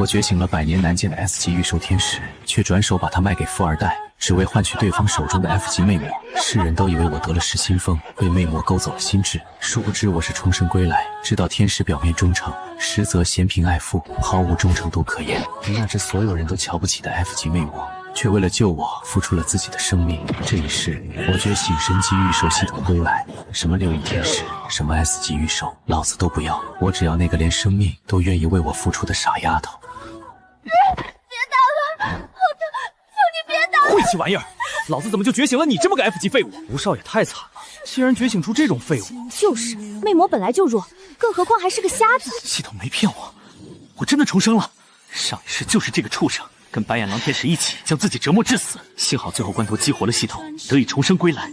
我觉醒了百年难见的 S 级御兽天使，却转手把它卖给富二代，只为换取对方手中的 F 级魅魔。世人都以为我得了失心疯，被魅魔勾走了心智，殊不知我是重生归来。知道天使表面忠诚，实则嫌贫爱富，毫无忠诚度可言。那只所有人都瞧不起的 F 级魅魔，却为了救我付出了自己的生命。这一世，我觉醒神级御兽系统归来，什么6翼天使，什么 S 级御兽，老子都不要，我只要那个连生命都愿意为我付出的傻丫头。别打了，好疼！求你别打了！晦气玩意儿，老子怎么就觉醒了你这么个 F 级废物？吴少也太惨了，竟然觉醒出这种废物。就是，魅魔本来就弱，更何况还是个瞎子。系统没骗我，我真的重生了。上一世就是这个畜生，跟白眼狼天使一起将自己折磨致死，幸好最后关头激活了系统，得以重生归来。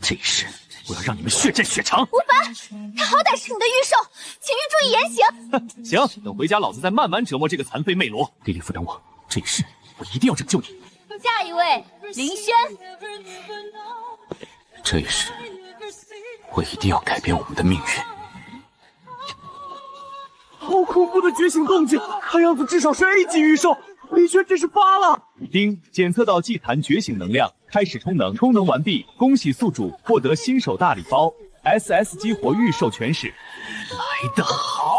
这一世，我要让你们血债血偿。吴凡，他好歹是你的御兽，请御注意言行。行，等回家老子再慢慢折磨这个残废魅罗。莉莉夫，等我，这一世我一定要拯救你。下一位，林轩。这一世，我一定要改变我们的命运。好恐怖的觉醒动静，看样子至少是 A 级御兽。李轩真是发了！丁，检测到祭坛觉醒能量，开始充能，充能完毕，恭喜宿主获得新手大礼包 SS 激活御兽全使。来得好！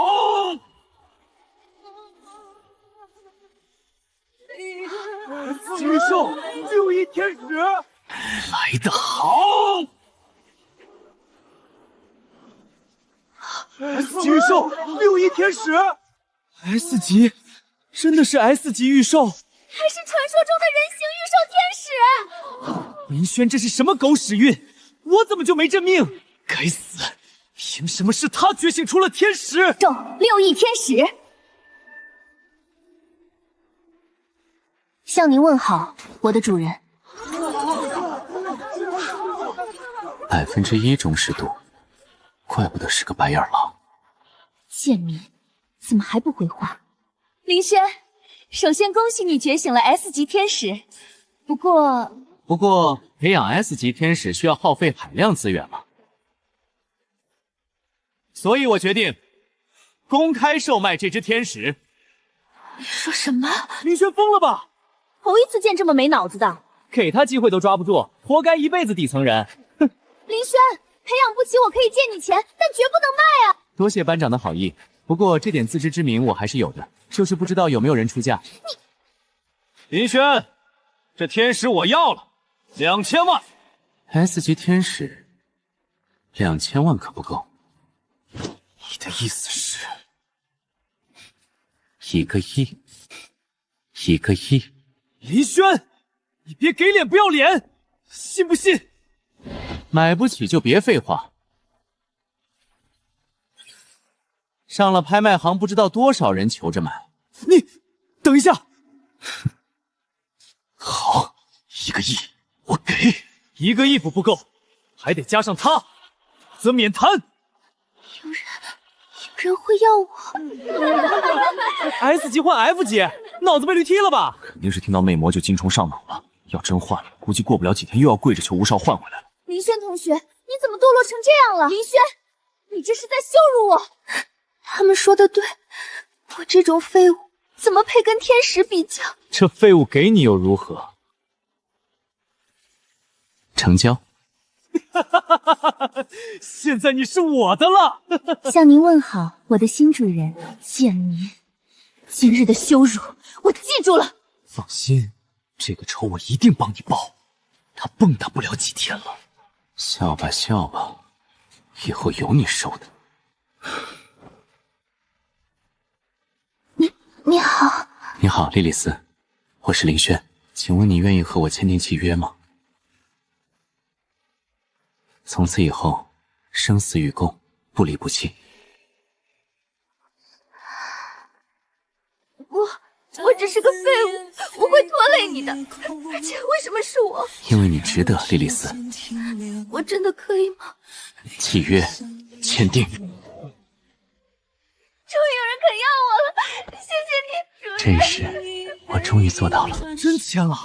御兽6翼天使，来得好！S 级御兽6翼天使 ，S 级。真的是 S 级御兽，还是传说中的人形御兽天使。林轩，这是什么狗屎运？我怎么就没这命？该死！凭什么是他觉醒出了天使？中6翼天使，向您问好，我的主人。1%忠实度，怪不得是个白眼狼。贱民，怎么还不回话？林轩，首先恭喜你觉醒了 S 级天使。不过培养 S 级天使需要耗费海量资源嘛，所以我决定公开售卖这只天使。你说什么？林轩疯了吧？头一次见这么没脑子的，给他机会都抓不住，活该一辈子底层人。哼！林轩，培养不起我可以借你钱，但绝不能卖啊！多谢班长的好意，不过这点自知之明我还是有的。就是不知道有没有人出价。林轩，这天使我要了，2000万。S 级天使，2000万可不够。你的意思是？1个亿，1个亿。林轩，你别给脸不要脸，信不信？买不起就别废话。上了拍卖行，不知道多少人求着买。你等一下，好，1个亿，我给。1个亿不够，还得加上他，则免谈。有人会要我？S 级换 F 级，脑子被驴踢了吧？肯定是听到魅魔就精虫上脑了。要真换了，估计过不了几天又要跪着求吴少换回来了。林轩同学，你怎么堕落成这样了？林轩，你这是在羞辱我！他们说的对，我这种废物怎么配跟天使比较？这废物给你又如何？成交。现在你是我的了。向您问好，我的新主人。贱民，今日的羞辱我记住了。放心，这个仇我一定帮你报。他蹦跶不了几天了。笑吧笑吧，以后有你受的。你好。你好，莉莉丝，我是林轩，请问你愿意和我签订契约吗？从此以后，生死与共，不离不弃。我只是个废物，我会拖累你的，而且为什么是我？因为你值得，莉莉丝。我真的可以吗？契约签订。终于有人肯要我了，谢谢你，主人。这一世，我终于做到了。真签了，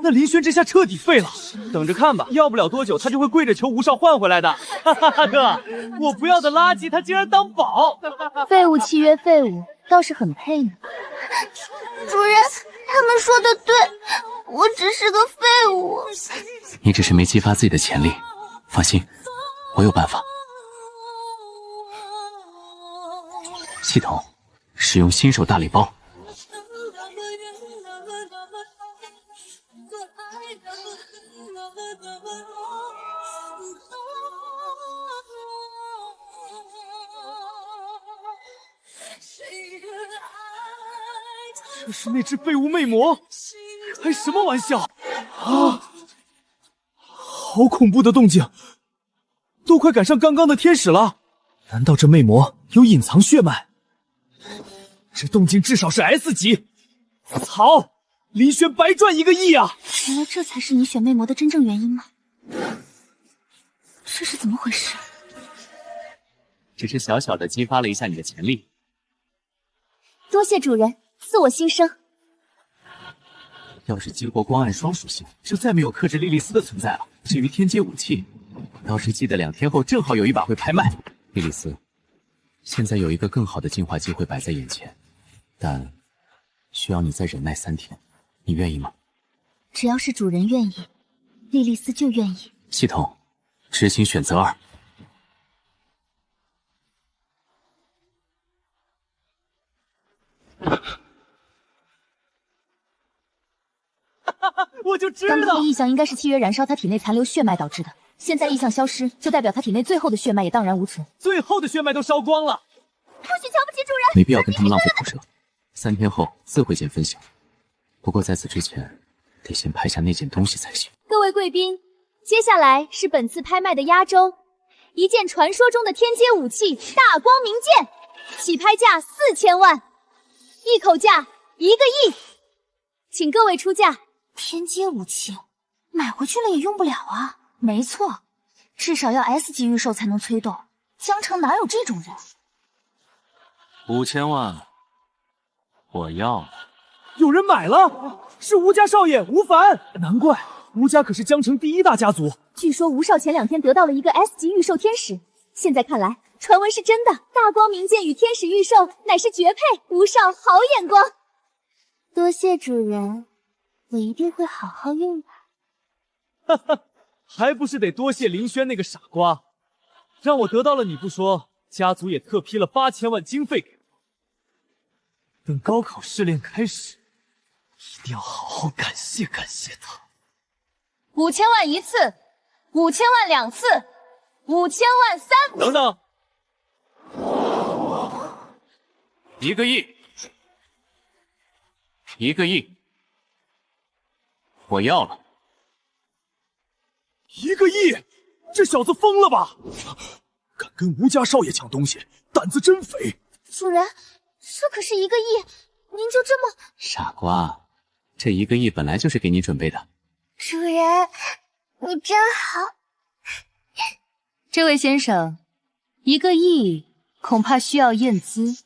那林轩这下彻底废了。等着看吧，要不了多久他就会跪着求吴少换回来的。哈哈哥，我不要的垃圾他竟然当宝。废物契约废物，倒是很配呢。主人，他们说的对，我只是个废物。你只是没激发自己的潜力，放心，我有办法。系统，使用新手大礼包。这是那只废物魅魔，开什么玩笑啊！好恐怖的动静，都快赶上刚刚的天使了。难道这魅魔有隐藏血脉？这动静至少是 S 级。操！林轩白赚1个亿啊！原来这才是你选魅魔的真正原因吗？这是怎么回事？只是小小的激发了一下你的潜力。多谢主人，赐我新生。要是激活光暗双属性，就再没有克制莉莉丝的存在了。至于天阶武器，我倒是记得2天后正好有一把会拍卖。莉莉丝，现在有一个更好的进化机会摆在眼前，但需要你再忍耐3天，你愿意吗？只要是主人愿意，莉莉丝就愿意。系统，执行选择2。我就知刚刚道的异象应该是契约燃烧他体内残留血脉导致的。现在异象消失，就代表他体内最后的血脉也荡然无存。最后的血脉都烧光了。不许瞧不起主人！没必要跟他们浪费口舌。3天后自会见分晓。不过在此之前，得先拍下那件东西才行。各位贵宾，接下来是本次拍卖的压轴，一件传说中的天阶武器——大光明剑，起拍价4000万，一口价1个亿，请各位出价。天阶武器，买回去了也用不了啊。没错，至少要 S 级御兽才能催动，江城哪有这种人？5000万，我要。有人买了，是吴家少爷吴凡。难怪，吴家可是江城第1大家族。据说吴少前2天得到了一个 S 级御兽天使，现在看来传闻是真的。大光明剑与天使御兽乃是绝配，吴少好眼光。多谢主人，我一定会好好用的。哈哈，还不是得多谢林轩那个傻瓜，让我得到了你不说，家族也特批了8000万经费给我。等高考试炼开始，一定要好好感谢感谢他。5000万1次，5000万2次，5000万3。等等，1个亿，1个亿，我要了。1个亿，这小子疯了吧？敢跟吴家少爷抢东西，胆子真肥。主人，这可是1个亿，您就这么……傻瓜，这1个亿本来就是给你准备的。主人，你真好。这位先生，1个亿恐怕需要验资。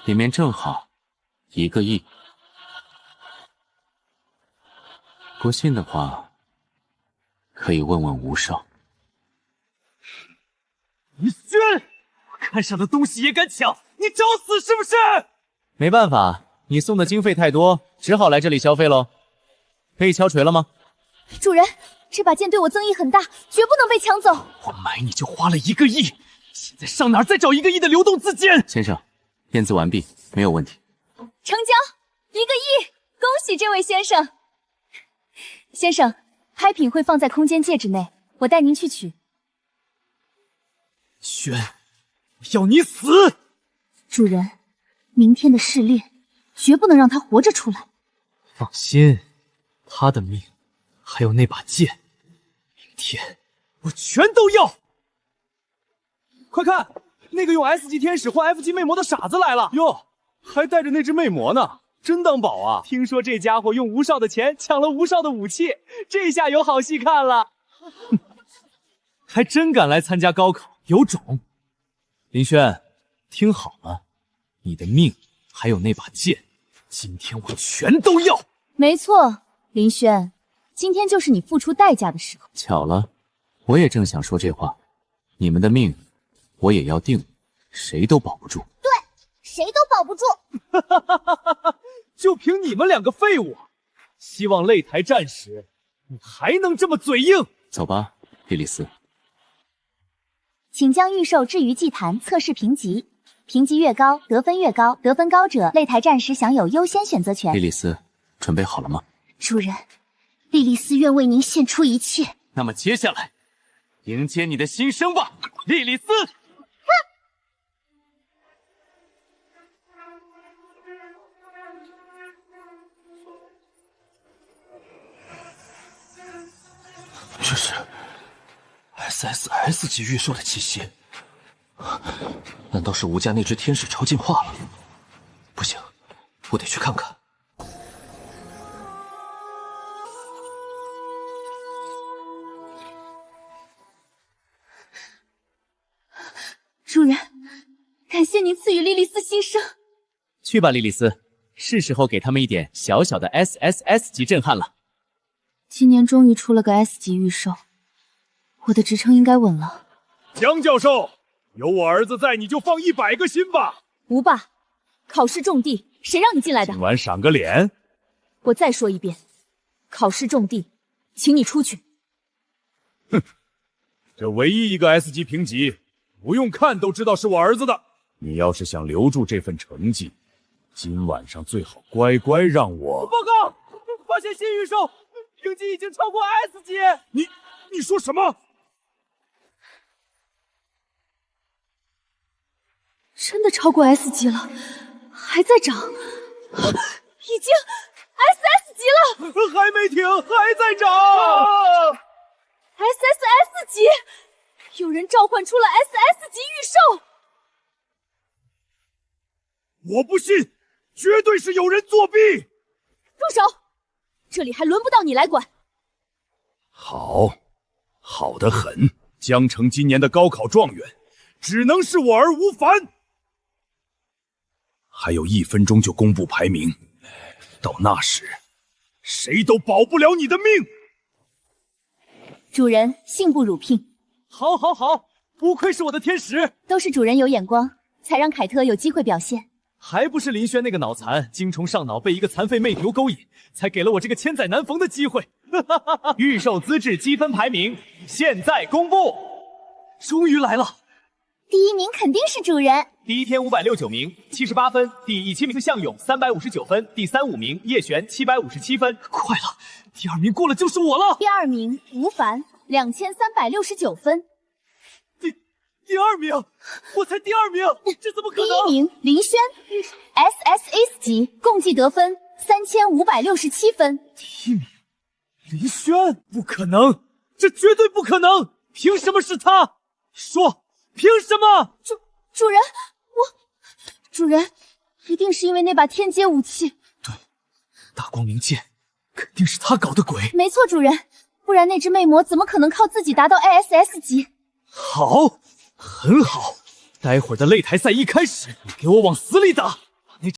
里面正好1个亿。不信的话，可以问问吴少。李轩，我看上的东西也敢抢，你找死是不是？没办法，你送的经费太多，只好来这里消费喽。可以敲锤了吗？主人，这把剑对我增益很大，绝不能被抢走。我买你就花了1个亿，现在上哪儿再找1个亿的流动资金？先生，验资完毕，没有问题。成交，1个亿，恭喜这位先生。先生，拍品会放在空间戒指内，我带您去取。轩，我要你死！主人，明天的试炼绝不能让他活着出来。放心，他的命还有那把剑，明天我全都要。快看，那个用 S 级天使换 F 级魅魔的傻子来了哟，还带着那只魅魔呢，真当宝啊！听说这家伙用吴少的钱抢了吴少的武器，这下有好戏看了。还真敢来参加高考，有种！林轩，听好了，你的命还有那把剑，今天我全都要。没错，林轩，今天就是你付出代价的时候。巧了，我也正想说这话。你们的命，我也要定，谁都保不住。对，谁都保不住。就凭你们两个废物，希望擂台战时你还能这么嘴硬？走吧，莉莉丝。请将御兽置于祭坛测试评级，评级越高，得分越高，得分高者擂台战时享有优先选择权。莉莉丝，准备好了吗？主人，莉莉丝愿为您献出一切。那么接下来，迎接你的新生吧，莉莉丝！这是 SSS 级御兽的气息，难道是吴家那只天使超进化了？不行，我得去看看。主人，感谢您赐予莉莉丝新生。去吧，莉莉丝，是时候给他们一点小小的 SSS 级震撼了。今年终于出了个 S 级御兽，我的职称应该稳了。江教授，有我儿子在，你就放100个心吧。吴爸，考试重地，谁让你进来的？今晚赏个脸。我再说一遍，考试重地，请你出去。哼，这唯一一个 S 级评级，不用看都知道是我儿子的。你要是想留住这份成绩，今晚上最好乖乖让我……报告，发现新御兽，评级已经超过 S 级。你说什么？真的超过 S 级了，还在涨，已经 SS 级了，还没停，还在涨。SSS 级，有人召唤出了 SS 级御兽。我不信，绝对是有人作弊！住手！这里还轮不到你来管。好，好得很。江城今年的高考状元，只能是我儿吴凡。还有1分钟就公布排名，到那时，谁都保不了你的命。主人幸不辱聘。好，好，好，不愧是我的天使，都是主人有眼光，才让凯特有机会表现。还不是林轩那个脑残精虫上脑，被一个残废媚牛勾引，才给了我这个千载难逢的机会。御兽资质积分排名现在公布，终于来了。第1名肯定是主人。第1天569名，78分；第17名向勇359分；第35名叶璇757分。快了，第2名过了就是我了。第2名吴凡2369分。第2名，我才第2名，这怎么可能？第1名林轩 ，SSS 级，共计得分3567分。第1名林轩，不可能，这绝对不可能！凭什么是他？说，凭什么？主人，主人，一定是因为那把天阶武器。对，大光明剑，肯定是他搞的鬼。没错，主人，不然那只魅魔怎么可能靠自己达到 ASS 级？好，很好，待会儿的擂台赛一开始，你给我往死里打！